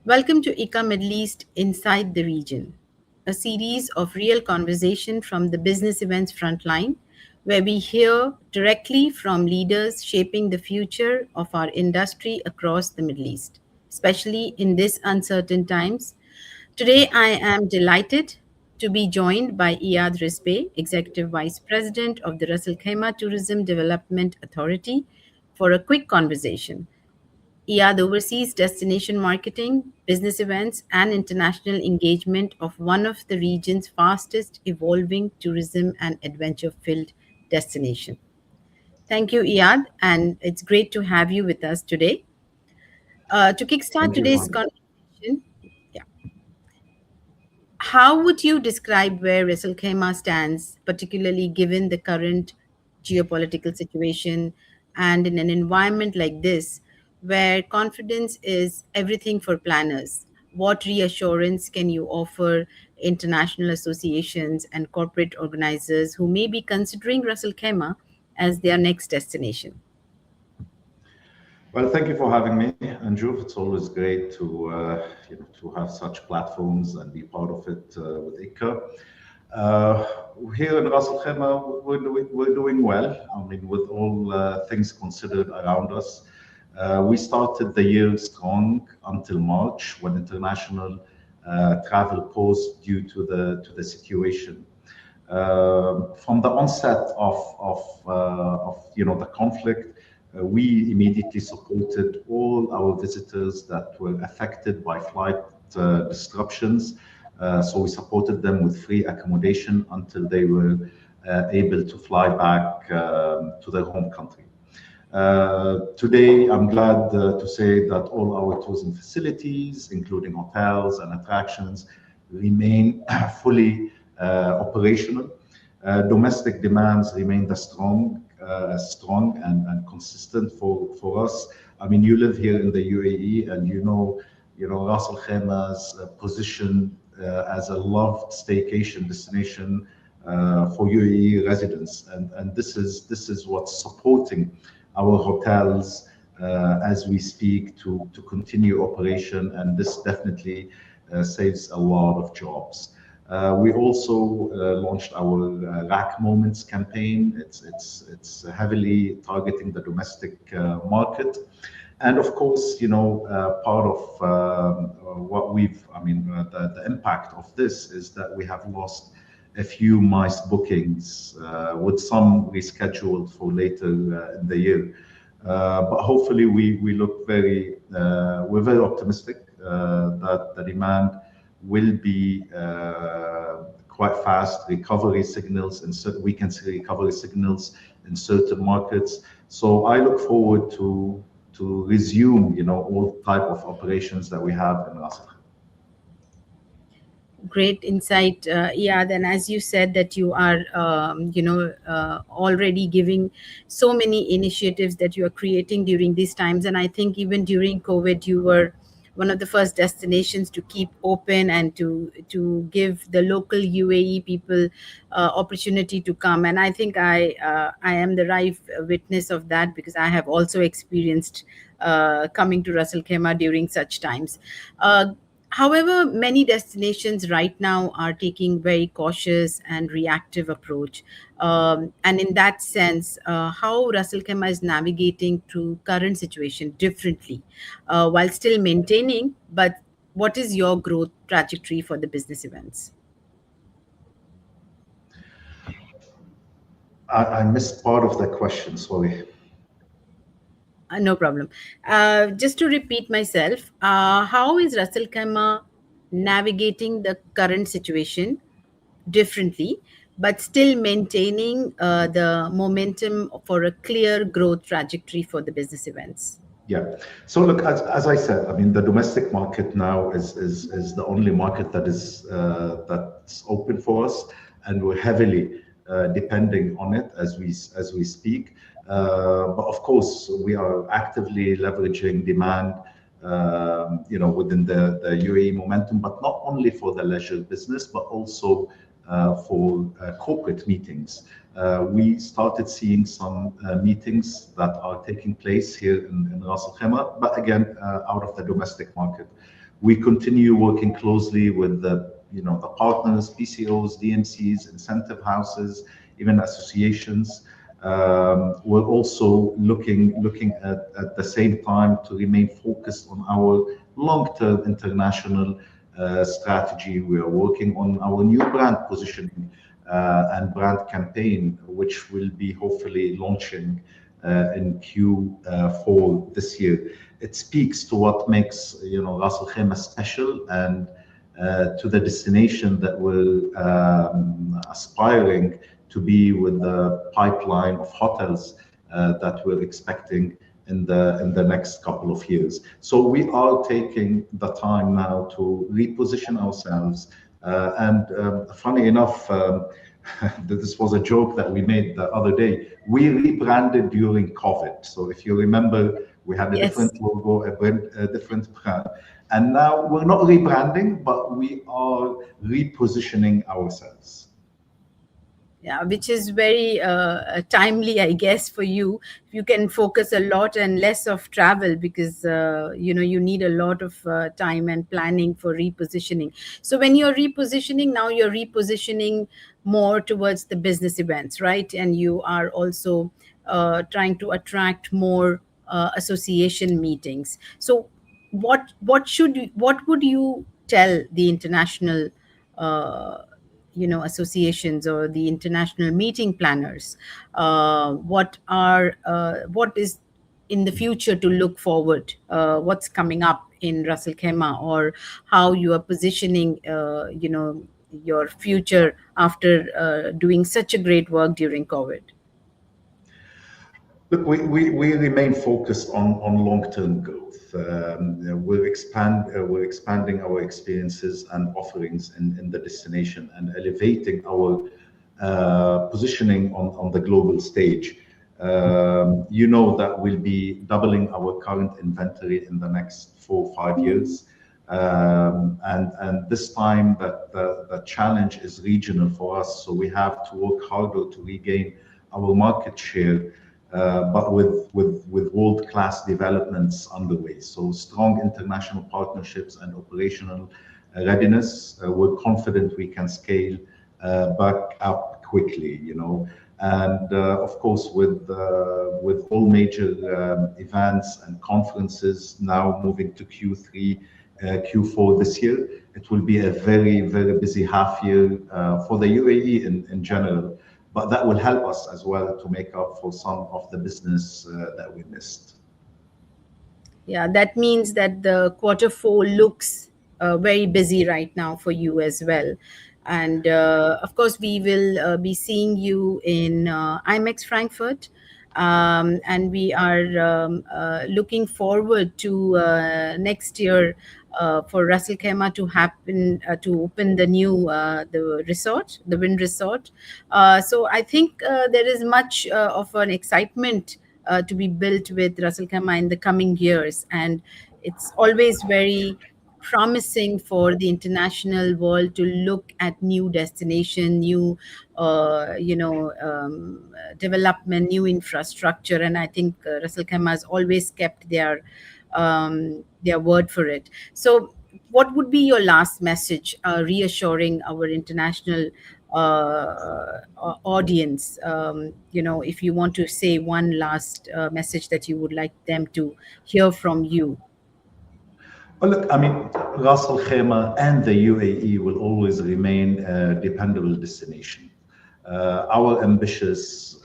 Welcome to ICA Middle East Inside the Region, a series of real conversation from the business events frontline, where we hear directly from leaders shaping the future of our industry across the Middle East, especially in these uncertain times. Today, I am delighted to be joined by Iyad Rizbe, Executive Vice President of the Ras Al Khaimah Tourism Development Authority, for a quick conversation. IAD oversees destination marketing, business events, and international engagement of one of the region's fastest evolving tourism and adventure filled destination. Thank you, Iyad, and it's great to have you with us today. To kickstart Thank you today's for conversation, yeah, how would you describe where Ras Al Khaimah stands, particularly given the current geopolitical situation and in an environment like this, where confidence is everything for planners? What reassurance can you offer international associations and corporate organizers who may be considering Ras Al Khaimah as their next destination? well. Thank you for having me, Andrew. It's always great to have such platforms and be part of it with ICA. Uh, Here in Ras Al Khaimah, we're doing well. I mean, with all things considered around us, we started the year strong until March, when international travel paused due to the situation. From the onset of the conflict, we immediately supported all our visitors that were affected by flight disruptions. So we supported them with free accommodation until they were able to fly back to their home country. Today, I'm glad to say that all our tourism facilities, including hotels and attractions, remain fully operational. Domestic demands remain strong and consistent for us. I mean, you live here in the UAE, and Ras Al Khaimah's position as a loved staycation destination for UAE residents, and this is what's supporting our hotels as we speak to continue operation, and this definitely saves a lot of jobs. We also launched our Rack Moments campaign. It's heavily targeting the domestic market, and of course, part of the impact of this is that we have lost a few MICE bookings, with some rescheduled for later in the year. But hopefully, we're very optimistic that the demand will be quite fast. Recovery signals, and we can see recovery signals in certain markets. So I look forward to resume, all type of operations that we have in Ras Al Khaimah. Great insight, yeah. Then, as you said, that you are, already giving so many initiatives that you are creating during these times, and I think even during COVID, you were one of the first destinations to keep open and to give the local UAE people opportunity to come. And I think I am the right witness of that, because I have also experienced coming to Ras Al Khaimah during such times. However, many destinations right now are taking very cautious and reactive approach. And in that sense, how Ras Al Khaimah is navigating through current situation differently, while still maintaining. But what is your growth trajectory for the business events? I missed part of the question, sorry. No problem. Just to repeat myself, how is Ras Al Khaimah navigating the current situation differently, but still maintaining the momentum for a clear growth trajectory for the business events? Yeah. So look, as I said, I mean, the domestic market now is the only market that's open for us, and we're heavily depending on it as we speak. But of course, we are actively leveraging demand, within the UAE momentum, but not only for the leisure business, but also for corporate meetings. We started seeing some meetings that are taking place here in Ras Al Khaimah, but again, out of the domestic market. We continue working closely with the partners, PCOs, DMCs, incentive houses, even associations. We're also looking at the same time to remain focused on our long-term international strategy. We are working on our new brand positioning and brand campaign, which will be hopefully launching in Q4 this year. It speaks to what makes Ras Al Khaimah special, and to the destination that we're aspiring to be, with the pipeline of hotels that we're expecting in the next couple of years. So we are taking the time now to reposition ourselves. And funny enough, this was a joke that we made the other day. We rebranded during COVID. So if you remember, we had a Yes. different logo, a different brand. And now we're not rebranding, but we are repositioning ourselves. Yeah, which is very timely, I guess, for you. You can focus a lot and less of travel, because you need a lot of time and planning for repositioning. So when you're repositioning now, you're repositioning more towards the business events, right? And you are also trying to attract more association meetings. So what would you tell the international uh, associations or the international meeting planners, what is in the future to look forward, what's coming up in Ras Al Khaimah, or how you are positioning your future after doing such a great work during COVID? Look, we remain focused on long-term growth. We're expanding our experiences and offerings in the destination, and elevating our positioning on the global stage. That we'll be doubling our current inventory in the next 4 or 5 years. And this time that the challenge is regional for us, so we have to work harder to regain our market share, but with world-class developments underway. So strong international partnerships and operational readiness. We're confident we can scale back up quickly. And of course, with all major events and conferences now moving to Q3, Q4 this year, it will be a very, very busy half year for the UAE in general. But that will help us as well to make up for some of the business that we missed. Yeah, that means that the quarter four looks very busy right now for you as well. And of course, we will be seeing you in IMEX Frankfurt. And we are looking forward to next year for Ras Al Khaimah to happen, to open the new the resort, the Wind Resort. So I think there is much of an excitement to be built with Ras Al Khaimah in the coming years. And it's always very promising for the international world to look at new destination, new development, new infrastructure. And I think Ras Al Khaimah has always kept their word for it. So what would be your last message, reassuring our international audience? If you want to say one last message that you would like them to hear from you. Well, look, I mean, Ras Al Khaimah and the UAE will always remain a dependable destination. Our ambitious,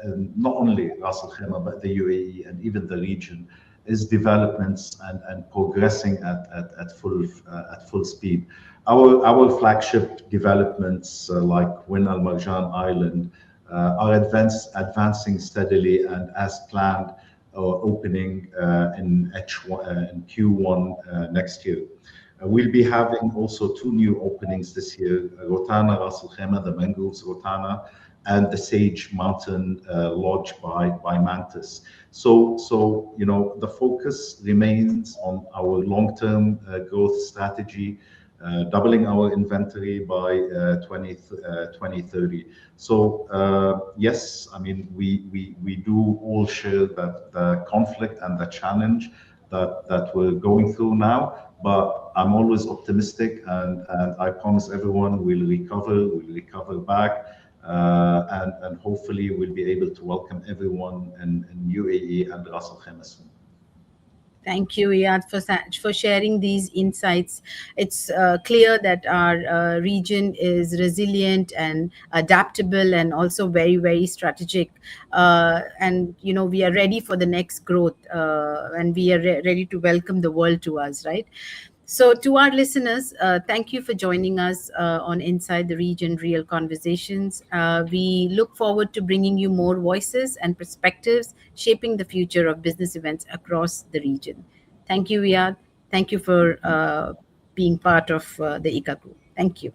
in not only Ras Al Khaimah, but the UAE and even the region, is developments and progressing at full speed. Our flagship developments, like Win Al Marjan Island, are advancing steadily and as planned, opening in Q1 next year. We'll be having also two new openings this year: Rotana Ras Al Khaimah, the Mangroves Rotana, and the Sage Mountain Lodge by Mantis. So the focus remains on our long-term growth strategy, doubling our inventory by 2030. So yes, I mean, we do all share that the conflict and the challenge, that we're going through now. But I'm always optimistic, and I promise everyone we'll recover back, and hopefully we'll be able to welcome everyone in UAE and Ras Al Khaimah soon. Thank you, Iyad, for sharing these insights. It's clear that our region is resilient and adaptable, and also very, very strategic. And we are ready for the next growth, and we are ready to welcome the world to us, right? So, to our listeners, thank you for joining us on Inside the Region Real Conversations. We look forward to bringing you more voices and perspectives shaping the future of business events across the region. Thank you, Riyadh. Thank you for being part of the ICA group. Thank you.